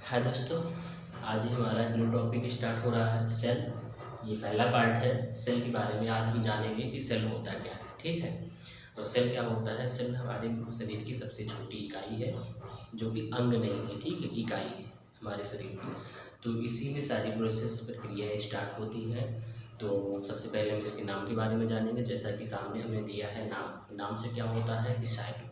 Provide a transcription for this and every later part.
हाय दोस्तों, आज ही हमारा एक न्यू टॉपिक स्टार्ट हो रहा है सेल। ये पहला पार्ट है। सेल के बारे में आज हम जानेंगे कि सेल होता क्या है। ठीक है, तो सेल क्या होता है। सेल हमारे शरीर की सबसे छोटी इकाई है, जो कि अंग नहीं है, ठीक है, इकाई है हमारे शरीर की। तो इसी में सारी प्रोसेस प्रक्रियाएँ स्टार्ट होती हैं। तो सबसे पहले हम इसके नाम के बारे में जानेंगे। जैसा कि सामने हमें दिया है नाम से क्या होता है कि साइटो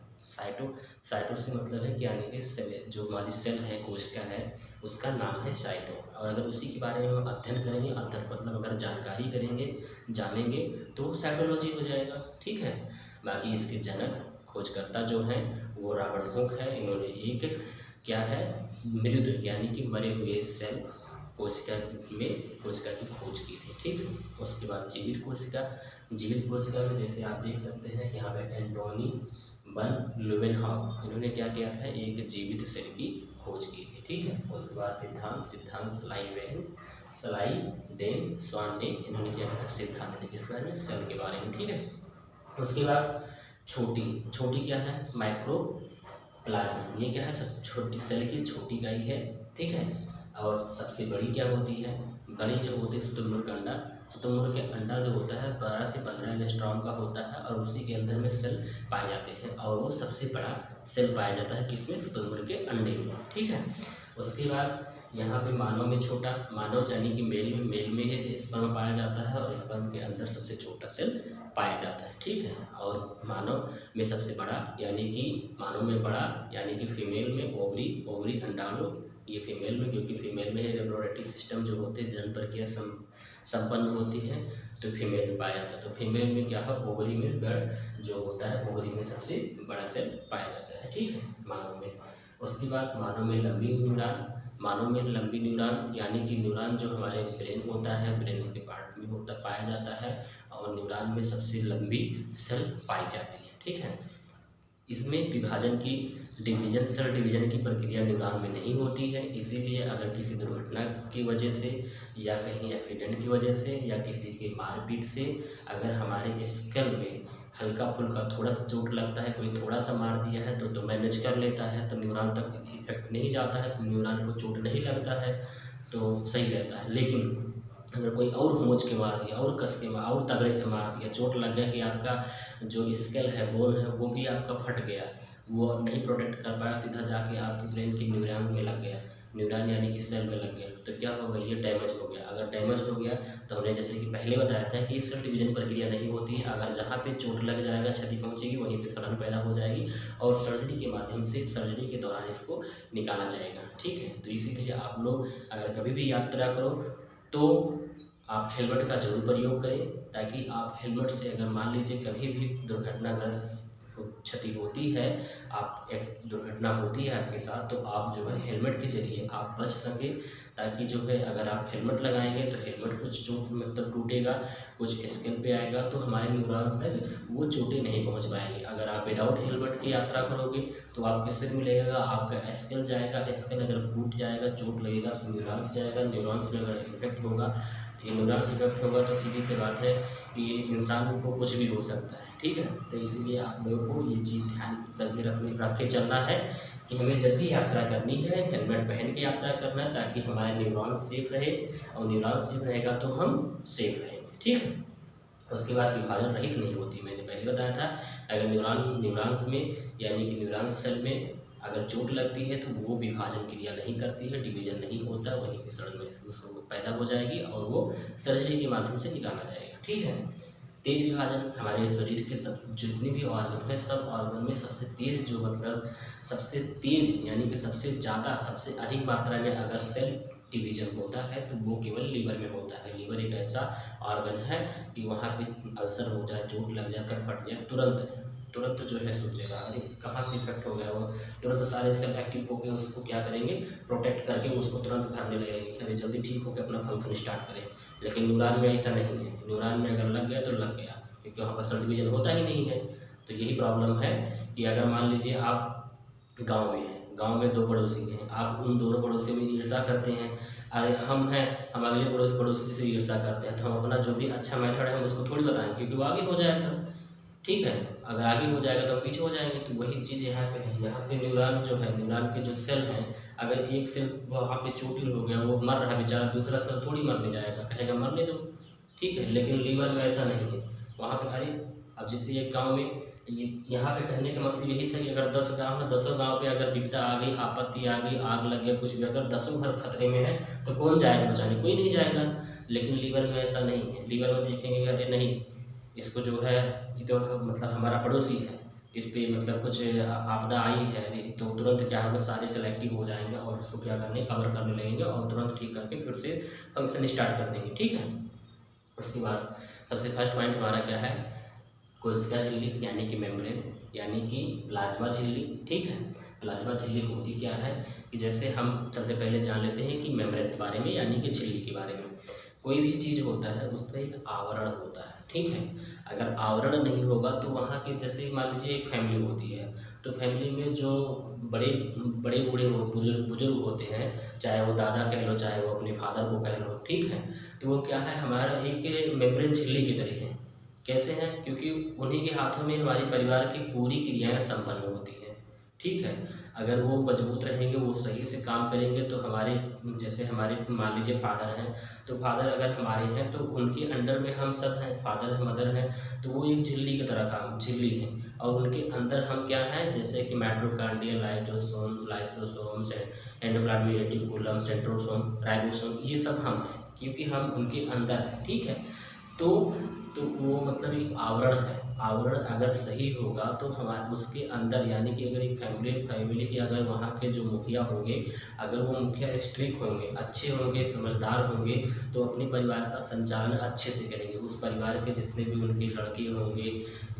साइटो से मतलब है कि यानी कि सेल, जो हमारी सेल है, कोशिका है, उसका नाम है साइटो। और अगर उसी के बारे में हम अध्ययन करेंगे, अध्ययन मतलब अगर जानकारी करेंगे, जानेंगे, तो साइटोलॉजी हो जाएगा। ठीक है, बाकी इसके जनक खोजकर्ता जो हैं वो रॉबर्ट हुक है। इन्होंने एक क्या है, मृत यानी कि मरे हुए सेल कोशिका की खोज की थी। ठीक है, उसके बाद जीवित कोशिका में जैसे आप देख सकते हैं कि यहाँ पे एंटोनी बन लुवेनहॉक, इन्होंने क्या किया था, एक जीवित सेल की खोज की थी। ठीक है, उसके बाद सिद्धांत स्लाइडेन स्वान ने इन्होंने क्या किया, सिद्धांत ने किस बारे में, सेल के बारे में। ठीक है, उसके बाद छोटी क्या है, माइक्रो प्लाज्मा, ये क्या है, सब छोटी सेल की छोटी इकाई है। ठीक है, और सबसे बड़ी क्या होती है, बड़ी जो होती है शुतुरमुर्ग का अंडा। शुतुरमुर्ग के अंडा जो होता है 12 से 15 एंगस्ट्रॉम का होता है, और उसी के अंदर में सेल पाए जाते हैं, और वो सबसे बड़ा सेल पाया जाता है किसमें, शुतुरमुर्ग के अंडे में। ठीक है, उसके बाद यहाँ पे मानव में छोटा, मानव यानी कि मेल में ही स्पर्म पाया जाता है, और स्पर्म के अंदर सबसे छोटा सेल पाया जाता है। ठीक है, और मानव में सबसे बड़ा यानी कि मानव में बड़ा यानी कि फीमेल में ओवरी अंडाणु, ये फीमेल में, क्योंकि फीमेल में रिप्रोडक्टिव सिस्टम जो होते हैं, जन्म प्रक्रिया संपन्न होती है, तो फीमेल में पाया जाता है। तो फीमेल में क्या है, ओवरी में ब्लड जो होता है, ओवरी में सबसे बड़ा सेल पाया जाता है। ठीक है, मानव में। उसके बाद मानव में लंबी न्यूरॉन यानी कि न्यूरॉन जो हमारे ब्रेन होता है, ब्रेन के पार्ट में होता पाया जाता है, और न्यूरॉन में सबसे लंबी सेल पाई जाती है। ठीक है, इसमें सेल डिवीजन की प्रक्रिया न्यूरॉन में नहीं होती है। इसीलिए अगर किसी दुर्घटना की वजह से, या कहीं एक्सीडेंट की वजह से, या किसी के मारपीट से अगर हमारे स्कल में हल्का फुल्का थोड़ा सा चोट लगता है, कोई थोड़ा सा मार दिया है तो मैनेज कर लेता है, तो न्यूरॉन तक इफेक्ट नहीं जाता है, तो न्यूरॉन को चोट नहीं लगता है, तो सही रहता है। लेकिन अगर कोई और नोच के मार दिया, और कस के मार, और तगड़े से मार दिया, चोट लग गया कि आपका जो स्केल है, बोन है, वो भी आपका फट गया, वो नहीं प्रोटेक्ट कर पाया, सीधा जाके आपके ब्रेन की न्यूरॉन में लग गया, न्यूरॉन यानी कि सेल में लग गया, तो क्या होगा, ये डैमेज हो गया। अगर डैमेज हो गया तो हमने जैसे कि पहले बताया था कि सेल डिवीजन प्रक्रिया नहीं होती है। अगर जहाँ पे चोट लग जाएगा, क्षति पहुँचेगी, वहीं पे सड़न पैदा हो जाएगी, और सर्जरी के माध्यम से, सर्जरी के दौरान इसको निकाला जाएगा। ठीक है, तो इसीलिए आप लोग अगर कभी भी यात्रा करो तो आप हेलमेट का जरूर प्रयोग करें, ताकि आप हेलमेट से अगर मान लीजिए कभी भी दुर्घटनाग्रस्त क्षति होती है, आप एक दुर्घटना होती है आपके साथ, तो आप जो है हेलमेट के जरिए आप बच सकें। ताकि जो है अगर आप हेलमेट लगाएंगे तो हेलमेट कुछ जो मतलब टूटेगा, कुछ स्किन पे आएगा, तो हमारे न्यूरॉन्स तक वो चोटें नहीं पहुंच पाएंगी। अगर आप विदाउट हेलमेट की यात्रा करोगे तो आपके सिर में लगेगा, आपका स्किन जाएगा, स्किन अगर टूट जाएगा, चोट लगेगा, तो न्यूरॉन्स जाएगा, न्यूरॉन्स में अगर इफेक्ट होगा, ये न्यूरॉन्स इफेक्ट होगा, तो सीधी सी बात है कि इंसान को कुछ भी हो सकता है। ठीक है, तो इसीलिए आप लोगों को ये चीज़ ध्यान करके रख के चलना है कि हमें जब भी यात्रा करनी है, हेलमेट पहन के यात्रा करना है, ताकि हमारे न्यूरॉन्स सेफ रहे, और न्यूरॉन्स सेफ रहेगा तो हम सेफ रहेंगे। ठीक है, उसके बाद विभाजन रहित नहीं होती, मैंने पहले बताया था। अगर न्यूरॉन्स में यानी कि न्यूरॉन्स सेल में अगर चोट लगती है तो वो विभाजन क्रिया नहीं करती है, डिवीजन नहीं होता, वहीं पे सड़न महसूस पैदा हो जाएगी, और वो सर्जरी के माध्यम से निकाला जाएगा। ठीक है, तेज विभाजन हमारे शरीर के सब जितने भी ऑर्गन है, सब ऑर्गन में सबसे तेज जो मतलब सबसे तेज यानी कि सबसे ज़्यादा, सबसे अधिक मात्रा में अगर सेल डिवीजन होता है तो वो केवल लीवर में होता है। लीवर एक ऐसा ऑर्गन है कि वहाँ पे अल्सर हो जाए, चोट लग जाए, कट फट जाए, तुरंत जो है सोचेगा अरे कहाँ से इफेक्ट हो गया, वो तुरंत सारे सेल एक्टिव होकर उसको क्या करेंगे, प्रोटेक्ट करके उसको तुरंत भरने लगेंगे कि अरे जल्दी ठीक होकर अपना फंक्शन स्टार्ट करें। लेकिन न्यूरॉन में ऐसा नहीं है, न्यूरॉन में अगर लग गया तो लग गया, क्योंकि वहाँ पर सेल डिवीजन होता ही नहीं है। तो यही प्रॉब्लम है कि अगर मान लीजिए आप गाँव में हैं, गाँव में दो पड़ोसी हैं, आप उन दोनों पड़ोसी में ईर्ष्या करते हैं, अरे हम हैं, हम अगले पड़ोसी से ईर्ष्या करते हैं, तो हम अपना जो भी अच्छा मेथड है हम उसको थोड़ी बताएंगे, क्योंकि वो आगे हो जाएगा। ठीक है, अगर आगे हो जाएगा तो पीछे हो जाएंगे। तो वही चीज़ यहाँ पे है। यहाँ पे न्यूरॉन जो है, न्यूरॉन के जो सेल हैं, अगर एक सेल वहाँ पे चोटिल हो गया, वो मर रहा है बेचारा, दूसरा सेल थोड़ी मरने जाएगा, कहेगा मरने दो, ठीक है। लेकिन लीवर में ऐसा नहीं है। वहाँ पे अरे अब जैसे एक गाँव में, ये यहाँ पे कहने का मतलब यही था कि अगर 10 गाँव है, 10 गाँव पे अगर विपदा आ गई, आपत्ति आ गई, आग लग गया, कुछ भी, अगर 10 घर खतरे में है तो कौन जाएगा बचाने? कोई नहीं जाएगा। लेकिन लीवर में ऐसा नहीं है। लीवर में देखेंगे अरे नहीं, इसको जो है, ये तो मतलब हमारा पड़ोसी है, इस पे मतलब कुछ आपदा आई है, तो तुरंत क्या होगा, सारे सेल एक्टिव हो जाएंगे और उसको क्या करने, कवर करने लगेंगे और तुरंत ठीक करके फिर से फंक्शन स्टार्ट कर देंगे, ठीक है। उसके बाद सबसे फर्स्ट पॉइंट हमारा क्या है, कोशिका झिल्ली यानी कि मेम्ब्रेन, यानी कि प्लाज्मा झिल्ली, ठीक है। प्लाज्मा झिल्ली होती क्या है कि जैसे हम सबसे पहले जान लेते हैं कि मेम्ब्रेन के बारे में, यानी कि झिल्ली के बारे में। कोई भी चीज़ होता है उसका एक आवरण होता है, ठीक है। अगर आवरण नहीं होगा तो वहाँ के, जैसे मान लीजिए एक फैमिली होती है, तो फैमिली में जो बड़े बड़े बूढ़े बुजुर्ग होते हैं, चाहे वो दादा कह लो, चाहे वो अपने फादर को कह लो, ठीक है। तो वो क्या है, हमारा एक मेम्ब्रेन झिल्ली की तरह है। कैसे हैं? क्योंकि उन्हीं के हाथों में हमारे परिवार की पूरी क्रियाएं संपन्न होती हैं, ठीक है। अगर वो मजबूत रहेंगे, वो सही से काम करेंगे, तो हमारे, जैसे हमारे मान लीजिए फादर हैं, तो फादर अगर हमारे हैं तो उनके अंडर में हम सब हैं, फादर है, मदर है, तो वो एक झिल्ली की तरह काम, झिल्ली है। और उनके अंदर हम क्या हैं, जैसे कि mitochondria, lysosome, endoplasmic reticulum, centrosome, ribosome, ये सब हम हैं, क्योंकि हम उनके अंदर हैं, ठीक है। तो वो मतलब एक आवरण है। आवरण अगर सही होगा तो हमारे उसके अंदर, यानी कि अगर एक फैमिली के अगर वहाँ के जो मुखिया होंगे, अगर वो मुखिया स्ट्रिक्ट होंगे, अच्छे होंगे, समझदार होंगे, तो अपने परिवार का संचालन अच्छे से करेंगे। उस परिवार के जितने भी उनके लड़के होंगे,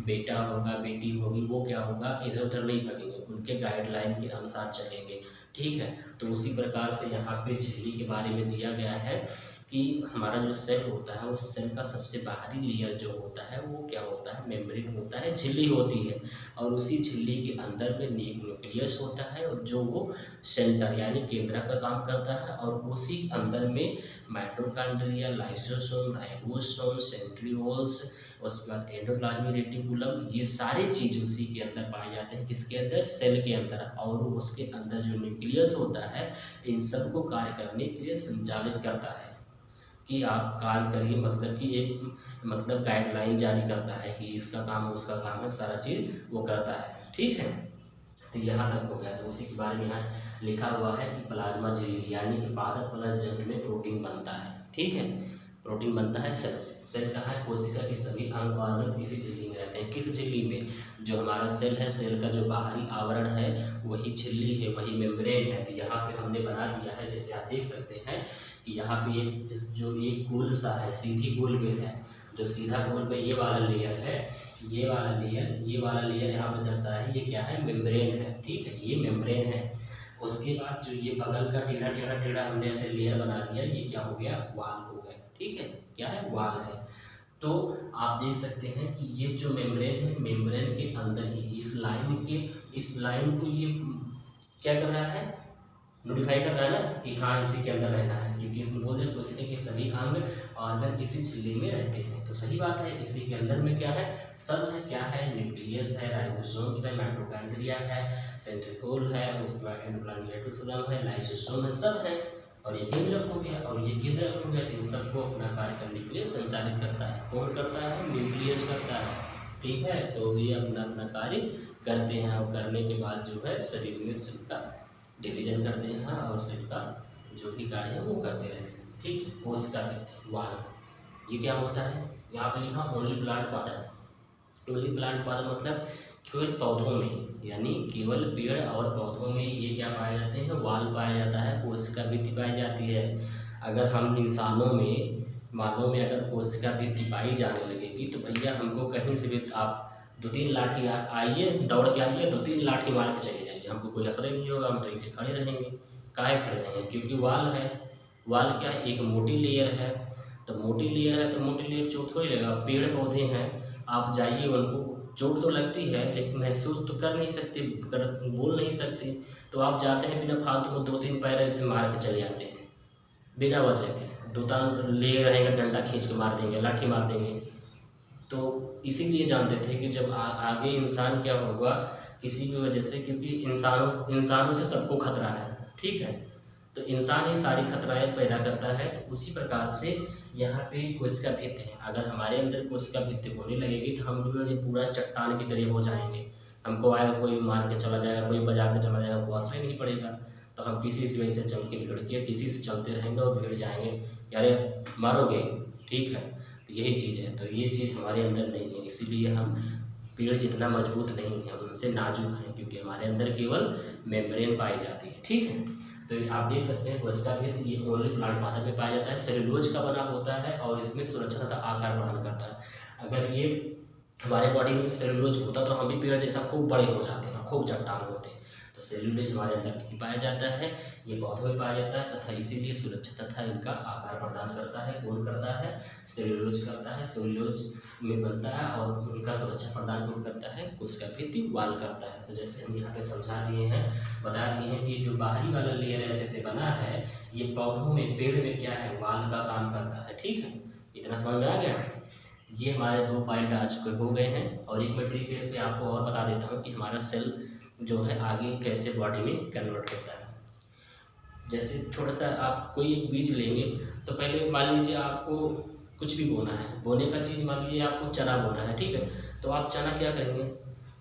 बेटा होगा, बेटी होगी, वो क्या होगा, इधर उधर नहीं भगेंगे, उनके गाइडलाइन के अनुसार चलेंगे, ठीक है। तो उसी प्रकार से यहाँ पे झिल्ली के बारे में दिया गया है कि हमारा जो सेल होता है, उस सेल का सबसे बाहरी लेयर जो होता है वो क्या होता है, मेम्ब्रेन होता है, झिल्ली होती है। और उसी झिल्ली के अंदर में न्यूक्लियस होता है, और जो वो सेंटर यानी केंद्रक का काम करता है। और उसी अंदर में माइटोकॉन्ड्रिया, लाइसोसोम, राइबोसोम, सेंट्रियोल्स, उसके बाद एंडोप्लाज्मिक रेटिकुलम, ये सारी चीज़ उसी के अंदर पाए जाते हैं। किसके अंदर? सेल के अंदर। और उसके अंदर जो न्यूक्लियस होता है, इन सबको कार्य करने के लिए संचालित करता है कि आप कार्य करिए, मतलब कि एक मतलब गाइडलाइन जारी करता है कि इसका काम उसका काम है, सारा चीज़ वो करता है, ठीक है। तो यहाँ तक हो गया। तो उसी के बारे में यहाँ लिखा हुआ है कि प्लाज्मा झिल्ली यानी कि पादप प्लस जंतु में प्रोटीन बनता है, ठीक है। प्रोटीन बनता है सेल से। सेल कहाँ है? कोशिका के सभी अंग ऑर्गन इसी झिल्ली में रहते हैं। किस झिल्ली में? जो हमारा सेल है, सेल का जो बाहरी आवरण है वही झिल्ली है, वही मेम्ब्रेन है। तो यहाँ पे हमने बना दिया है, जैसे आप देख सकते हैं कि यहाँ पे जो एक गोल सा है, सीधी गोल में है, जो सीधा गोल में ये वाला लेयर है, ये वाला लेयर यहाँ पे दर्शाया है, ये क्या है? मेम्ब्रेन है, ठीक है, ये मेम्ब्रेन है। उसके बाद जो ये बगल का टेढ़ा टेढ़ा टेढ़ा हमने ऐसे लेयर बना दिया, ये क्या हो गया? वाल हो गया, ठीक है। क्या है? वाल है। तो आप देख सकते हैं कि ये जो मेम्ब्रेन है, मेम्ब्रेन के अंदर ही इस लाइन को ये क्या कर रहा है? नोटिफाई कर रहा है ना कि हाँ इसी के अंदर रहना है, क्योंकि इसमें बोल रहे कोशिका के सभी अंग ऑर्गन इसी झिल्ली में रहते हैं। तो सही बात है, इसी के अंदर में क्या है? सब है। क्या है? न्यूक्लियस है, राइबोसोम्स है, माइटोकॉन्ड्रिया है, सेंट्रियोल है, उसके बाद एंडोप्लाज्मिक रेटिकुलम है, लाइसोसोम है, सब है। और ये केंद्रक हो गया, और ये केंद्रक हो गया। तो इन सबको अपना कार्य करने के लिए संचालित करता है। कौन करता है? न्यूक्लियस करता है, ठीक है। तो ये अपना अपना कार्य करते हैं, और करने के बाद जो है शरीर में सबका डिवीजन करते हैं, और सेल का जो भी कार्य है वो करते रहते हैं, ठीक है। कोशिका वाल, ये क्या होता है? यहाँ पे लिखा ओनली प्लांट पादप। ओनली प्लांट पादप मतलब केवल पौधों में, यानी केवल पेड़ और पौधों में ये क्या पाए जाते हैं? वाल पाया जाता है, कोशिका भित्ति पाई जाती है। अगर हम इंसानों में, मानव में अगर कोशिका भित्ति पाई जाने लगेगी तो भैया हमको कहीं से भी आप 2-3 लाठी आइए, दौड़ के आइए, 2-3 लाठी मार के चले जाइए, हमको कोई असर ही नहीं होगा, हम तो इसे खड़े रहेंगे। काहे खड़े रहेंगे? क्योंकि वाल है। वाल क्या है? एक मोटी लेयर है। तो मोटी लेयर है तो मोटी लेयर चोट थोड़ी लगेगा। पेड़ पौधे हैं, आप जाइए, उनको चोट तो लगती है लेकिन महसूस तो कर नहीं सकते, बोल नहीं सकते। तो आप जाते हैं बिना फालतू में 2-3 पैर ऐसे मार के चले जाते हैं बिना वजह के। 2 लेयर रहेंगे, डंडा खींच के मार देंगे, लाठी मार देंगे, तो इसीलिए जानते थे कि जब आगे इंसान क्या होगा किसी भी वजह से, क्योंकि इंसानों से सबको खतरा है, ठीक है, तो इंसान ही सारी खतराएं पैदा करता है। तो उसी प्रकार से यहाँ पे कोशिका भित्ति है, अगर हमारे अंदर कोशिका भित्ति होने लगेगी तो हम जो है पूरा चट्टान की तरह हो जाएंगे। हमको आएगा कोई मार के चला जाएगा, कोई बजा के चला जाएगा, वो असर नहीं पड़ेगा। तो हम किसी से वैसे चल के बिगड़ के किसी से चलते रहेंगे और बिगड़ जाएंगे, यारे मारोगे, ठीक है। तो यही चीज़ है, तो ये चीज़ हमारे अंदर नहीं है, इसीलिए हम पेड़ जितना मजबूत नहीं है उनसे नाजुक हैं, क्योंकि हमारे अंदर केवल मेम्ब्रेन पाई जाती है, ठीक है। तो आप देख सकते हैं कोशिका भित्ति ये ओनली प्लांट पाथर में पाया जाता है, सेलुलोज का बना होता है और इसमें सुरक्षा तथा आकार प्रदान करता है। अगर ये हमारे बॉडी में सेलुलोज होता तो हम भी पेड़ जैसा खूब बड़े हो जाते हैं, खूब चट्टान होते हैं। तो सेलुलोज हमारे अंदर नहीं पाया जाता है, ये पौधों में पाया जाता है तथा इसीलिए सुरक्षा तथा इनका आकार प्रदान करता है। कौन करता है? सेलुलोज करता है, सेलुलोज में बनता है और उनका सुरक्षा प्रदान कौन करता है? कोशिका भित्ति वाल करता है। तो जैसे हम यहाँ पे समझा दिए हैं, बता दिए हैं कि जो बाहरी वाला लेयर ऐसे से बना है, ये पौधों में, पेड़ में क्या है? वाल का काम करता है, ठीक है। इतना समझ में आ गया? ये हमारे 2 पॉइंट आज के हो गए हैं और एक मैं ट्री बेस पे आपको और बता देता हूँ कि हमारा सेल जो है आगे कैसे बॉडी में कन्वर्ट होता है। जैसे छोटा सा आप कोई एक बीज लेंगे तो पहले मान लीजिए आपको कुछ भी बोना है, बोने का चीज़ मान लीजिए आपको चना बोना है, ठीक है। तो आप चना क्या करेंगे?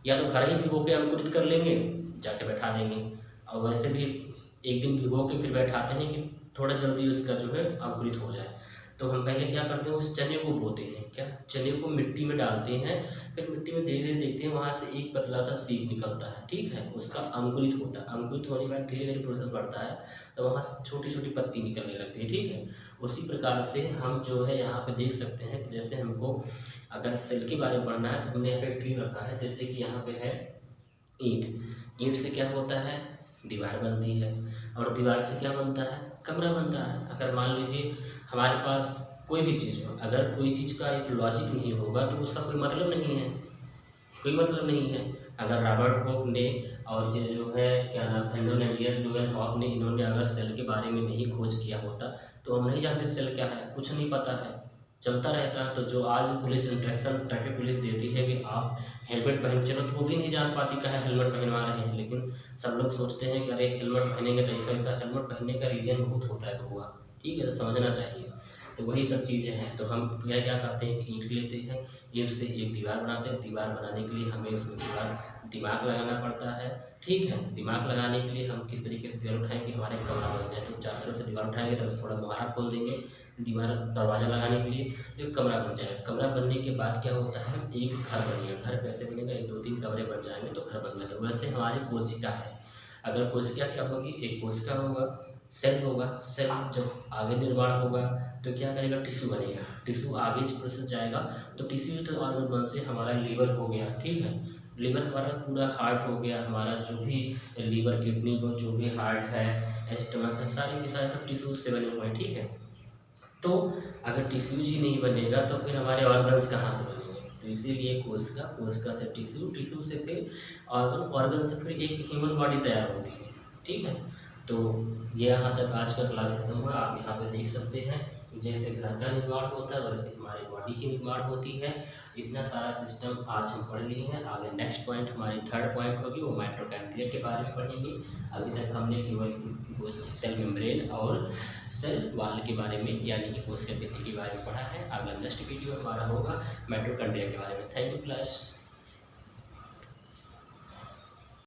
या तो घर ही भिगो के अंकुरित कर लेंगे, जाके बैठा देंगे, और वैसे भी एक दिन भिगो के फिर बैठाते हैं कि थोड़ा जल्दी उसका जो है अंकुरित हो जाए। तो हम पहले क्या करते हैं, उस चने को बोते हैं, क्या चने को मिट्टी में डालते हैं, फिर मिट्टी में धीरे धीरे देखते हैं वहाँ से एक पतला सा सीड निकलता है, ठीक है, उसका अंकुरित होता है। अंकुरित होने के बाद धीरे धीरे प्रोसेस बढ़ता है तो वहाँ से छोटी छोटी पत्ती निकलने लगती है, ठीक है। उसी प्रकार से हम जो है यहाँ पे देख सकते हैं कि जैसे हमको अगर सेल के बारे में पढ़ना है तो हमने यहाँ पे एक ट्री रखा है, जैसे कि यहाँ पे है ईंट। ईंट से क्या होता है? दीवार बनती है, और दीवार से क्या बनता है? कमरा बनता है। अगर मान लीजिए हमारे पास कोई भी चीज़ हो, अगर कोई चीज़ का एक लॉजिक नहीं होगा तो उसका कोई मतलब नहीं है, कोई मतलब नहीं है। अगर रॉबर्ट हुक ने और ये जो है क्या नाम हॉक ने, इन्होंने अगर सेल के बारे में नहीं खोज किया होता तो हम नहीं जानते सेल क्या है, कुछ नहीं पता है, चलता रहता है। तो जो आज पुलिस इंस्ट्रक्शन ट्रैफिक पुलिस देती है कि आप हेलमेट पहन चलो, तो वो भी नहीं जान पाती कहाँ हेलमेट पहनवा रहे हैं, लेकिन सब लोग सोचते हैं कि अरे हेलमेट पहनेंगे तो ऐसा हेलमेट पहनने का रीजन बहुत होता है हुआ, ठीक है, तो समझना चाहिए। तो वही सब चीज़ें हैं। तो हम क्या करते हैं कि ईंट लेते हैं, ईंट से एक दीवार बनाते हैं। दीवार बनाने के लिए हमें उसमें दिमाग लगाना पड़ता है, ठीक है। दिमाग लगाने के लिए हम किस तरीके से दीवार उठाएंगे, हमारे कमरा बन जाए। तो चारों तरफ से दीवार उठाएंगे, तब थोड़ा मुहारा खोल देंगे दीवार दरवाज़ा लगाने के लिए, तो कमरा बन जाएगा। कमरा बनने के बाद क्या होता है, एक घर बनेगा। घर कैसे बनेगा? 1 2 3 कमरे बन जाएंगे तो घर बन जाता है। वैसे हमारी कोशिका है, अगर कोशिका क्या होगी, एक कोशिका होगा, सेल होगा, सेल जब आगे निर्माण होगा तो क्या करेगा? टिश्यू बनेगा। टिश्यू आगे प्रोसेस जाएगा तो टिश्यू तो ऑर्गन बन से हमारा लीवर हो गया, ठीक है। लीवर हमारा पूरा हार्ट हो गया, हमारा जो भी लीवर, किडनी को जो भी हार्ट है, स्टमक है, सारे के सारे सब टिश्यूज से बने हुए हैं, ठीक है। तो अगर टिश्यूज ही नहीं बनेगा तो फिर हमारे ऑर्गन्स कहाँ से बनेंगे? तो इसीलिए कोशिका, कोशिका से टिश्यू, टिश्यू से फिर ऑर्गन, ऑर्गन से फिर एक ह्यूमन बॉडी तैयार होती है, ठीक है। तो ये यहाँ तक आज का क्लास खत्म हुआ। आप यहाँ पे देख सकते हैं जैसे घर का निर्माण होता है वैसे हमारी बॉडी की निर्माण होती है। इतना सारा सिस्टम आज हम पढ़ लिए हैं। आगे नेक्स्ट पॉइंट हमारी 3rd पॉइंट होगी, वो माइटोकॉन्ड्रिया के बारे में पढ़ेंगे। अभी तक हमने केवल सेल मेम्ब्रेन और सेल वाल के बारे में यानी कि कोशिका भित्ति के बारे में पढ़ा है। अगला नेक्स्ट वीडियो हमारा होगा माइटोकॉन्ड्रिया के बारे में। Thank you class.